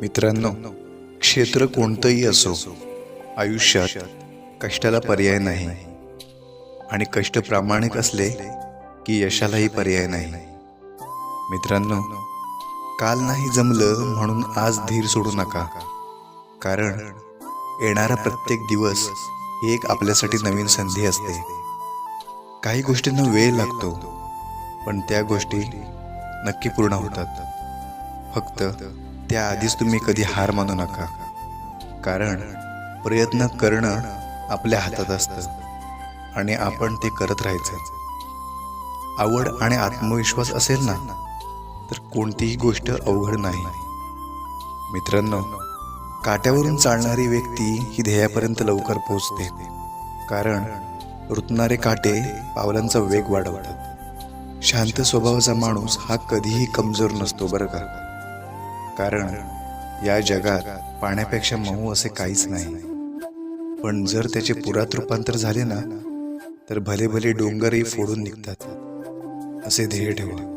मित्रांनो, क्षेत्र कोणतंही असो, आयुष्यात कष्टाला पर्याय नाही आणि कष्ट प्रामाणिक असले की यशालाही पर्याय नाही. मित्रांनो, काल नाही जमलं म्हणून आज धीर सोडू नका, कारण येणारा प्रत्येक दिवस ही एक आपल्यासाठी नवीन संधी असते. काही गोष्टींना वेळ लागतो, पण त्या गोष्टी नक्की पूर्ण होतात. फक्त त्याआधीच तुम्ही कधी हार मानू नका, कारण प्रयत्न करणं आपल्या हातात असतं आणि आपण ते करत राहायचं. आवड आणि आत्मविश्वास असेल ना, तर कोणतीही गोष्ट अवघड नाही. मित्रांनो, काट्यावरून चालणारी व्यक्ती ही ध्येयापर्यंत लवकर पोहोचते, कारण रुतणारे काटे पावलांचा वेग वाढवतात. शांत स्वभावाचा माणूस हा कधीही कमजोर नसतो बरं का, कारण या जगात पाण्यापेक्षा मऊ असे काहीच नाही. पण जर त्याचे पुरात रूपांतर झाले ना, तर भले भले डोंगरही फोडून निघतात. असे ध्येय ठेवा.